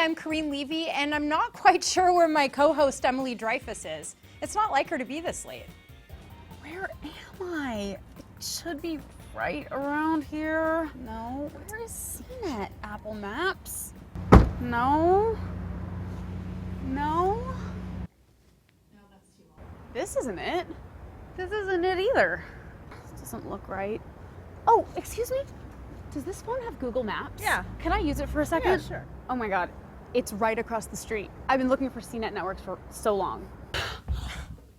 I'm Corrine Levy, and I'm not quite sure where my co-host Emily Dreyfus is. It's not like her to be this late. Where am I? It should be right around here. No, where is CNET? Apple Maps? No. No. No, that's too long. This isn't it. This isn't it either. This doesn't look right. Oh, excuse me? Does this phone have Google Maps? Yeah. Can I use it for a second? Yeah, sure. Oh my God, it's right across the street. I've been looking for CNET networks for so long.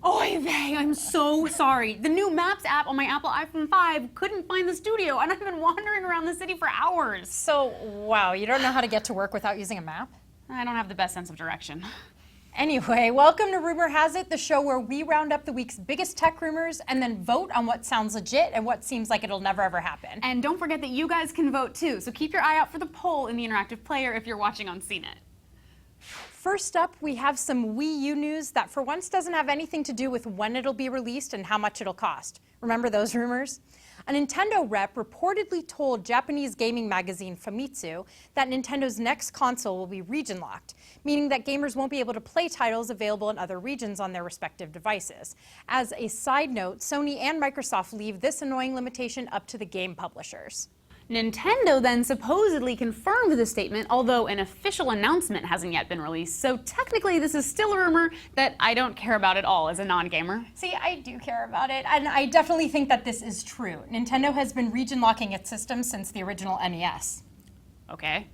Oy vey, I'm so sorry. The new Maps app on my Apple iPhone 5 couldn't find the studio, and I've been wandering around the city for hours. So, wow, you don't know how to get to work without using a map? I don't have the best sense of direction. Anyway, welcome to Rumor Has It, the show where we round up the week's biggest tech rumors and then vote on what sounds legit and what seems like it'll never ever happen. And don't forget that you guys can vote too, so keep your eye out for the poll in the interactive player if you're watching on CNET. First up, we have some Wii U news that for once doesn't have anything to do with when it'll be released and how much it'll cost. Remember those rumors? A Nintendo rep reportedly told Japanese gaming magazine Famitsu that Nintendo's next console will be region-locked, meaning that gamers won't be able to play titles available in other regions on their respective devices. As a side note, Sony and Microsoft leave this annoying limitation up to the game publishers. Nintendo then supposedly confirmed the statement, although an official announcement hasn't yet been released, so technically this is still a rumor that I don't care about at all as a non-gamer. See, I do care about it, and I definitely think that this is true. Nintendo has been region locking its system since the original NES. Okay.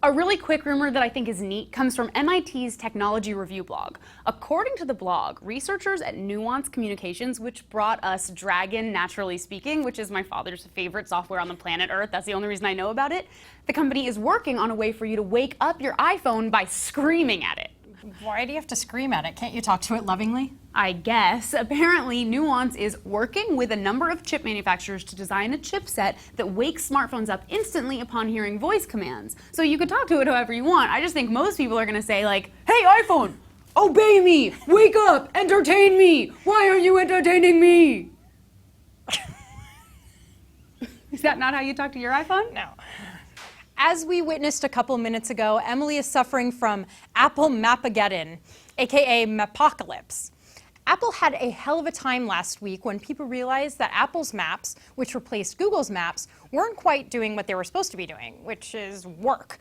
A really quick rumor that I think is neat comes from MIT's Technology Review blog. According to the blog, researchers at Nuance Communications, which brought us Dragon Naturally Speaking, which is my father's favorite software on the planet Earth, that's the only reason I know about it, the company is working on a way for you to wake up your iPhone by screaming at it. Why do you have to scream at it? Can't you talk to it lovingly? I guess. Apparently, Nuance is working with a number of chip manufacturers to design a chipset that wakes smartphones up instantly upon hearing voice commands. So you could talk to it however you want. I just think most people are going to say like, "Hey iPhone, obey me, wake up, entertain me. Why are you entertaining me?" Is that not how you talk to your iPhone? No. As we witnessed a couple minutes ago, Emily is suffering from Apple Mapgate, aka Mapocalypse. Apple had a hell of a time last week when people realized that Apple's Maps, which replaced Google's Maps, weren't quite doing what they were supposed to be doing, which is work.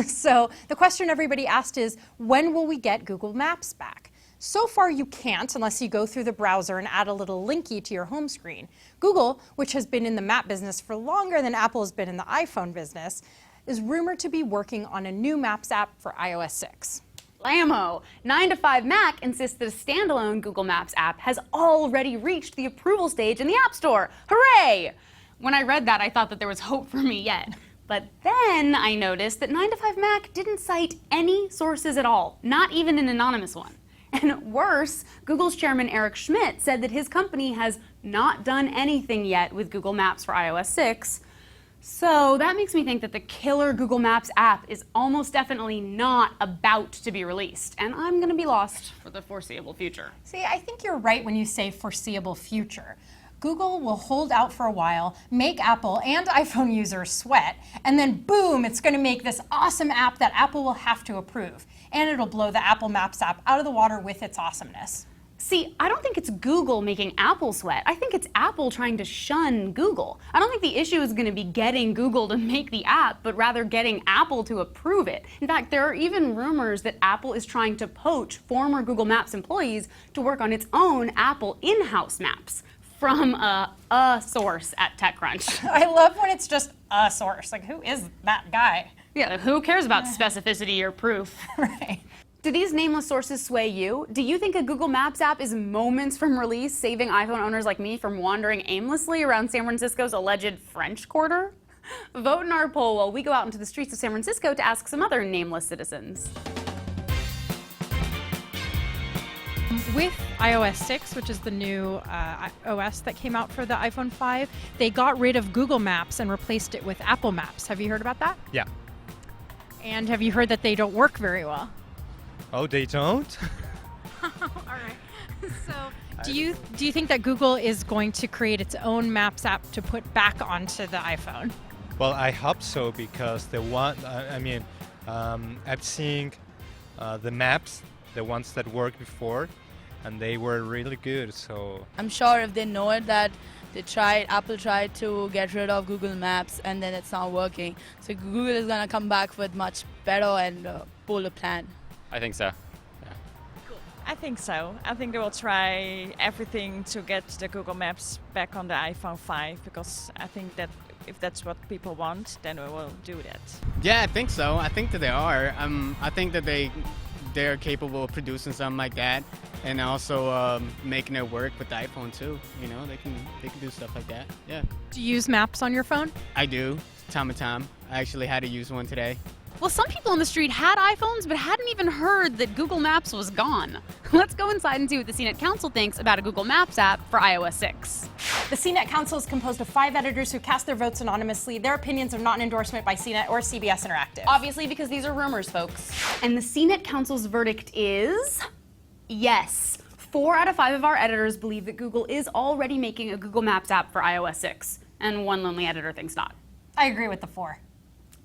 So the question everybody asked is, when will we get Google Maps back? So far you can't unless you go through the browser and add a little linky to your home screen. Google, which has been in the map business for longer than Apple has been in the iPhone business, is rumored to be working on a new Maps app for iOS 6. Blammo! 9to5Mac insists that a standalone Google Maps app has already reached the approval stage in the App Store. Hooray! When I read that, I thought that there was hope for me yet. But then I noticed that 9to5Mac didn't cite any sources at all, not even an anonymous one. And worse, Google's chairman Eric Schmidt said that his company has not done anything yet with Google Maps for iOS 6. So that makes me think that the killer Google Maps app is almost definitely not about to be released, and I'm going to be lost for the foreseeable future. See, I think you're right when you say foreseeable future. Google will hold out for a while, make Apple and iPhone users sweat, and then boom, it's going to make this awesome app that Apple will have to approve. And it'll blow the Apple Maps app out of the water with its awesomeness. See, I don't think it's Google making Apple sweat. I think it's Apple trying to shun Google. I don't think the issue is going to be getting Google to make the app, but rather getting Apple to approve it. In fact, there are even rumors that Apple is trying to poach former Google Maps employees to work on its own Apple in-house maps from a source at TechCrunch. I love when it's just a source. Like, who is that guy? Yeah, who cares about specificity or proof? Right. Do these nameless sources sway you? Do you think a Google Maps app is moments from release, saving iPhone owners like me from wandering aimlessly around San Francisco's alleged French Quarter? Vote in our poll while we go out into the streets of San Francisco to ask some other nameless citizens. With iOS 6, which is the new OS that came out for the iPhone 5, they got rid of Google Maps and replaced it with Apple Maps. Have you heard about that? Yeah. And have you heard that they don't work very well? Oh, they don't? All right. So, do you think that Google is going to create its own Maps app to put back onto the iPhone? Well, I hope so because I've seen the maps, the ones that worked before, and they were really good. So I'm sure if they know it that Apple tried to get rid of Google Maps and then it's not working. So Google is gonna come back with much better and bolder plan. I think so. I think so. I think they will try everything to get the Google Maps back on the iPhone 5 because I think that if that's what people want, then we will do that. Yeah, I think so. I think that they are. I think that they're capable of producing something like that, and also making it work with the iPhone too. You know, they can do stuff like that. Yeah, Do you use Maps on your phone? I do. Time to time. I actually had to use one today. Well, some people on the street had iPhones but hadn't even heard that Google Maps was gone. Let's go inside and see what the CNET Council thinks about a Google Maps app for iOS 6. The CNET Council is composed of 5 editors who cast their votes anonymously. Their opinions are not an endorsement by CNET or CBS Interactive. Obviously, because these are rumors, folks. And the CNET Council's verdict is yes. 4 out of 5 of our editors believe that Google is already making a Google Maps app for iOS 6, and one lonely editor thinks not. I agree with the 4.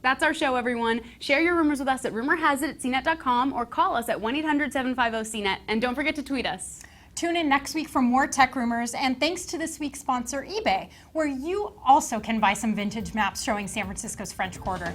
That's our show, everyone. Share your rumors with us at rumorhasit@cnet.com or call us at 1-800-750-CNET. And don't forget to tweet us. Tune in next week for more tech rumors, and thanks to this week's sponsor, eBay, where you also can buy some vintage maps showing San Francisco's French Quarter.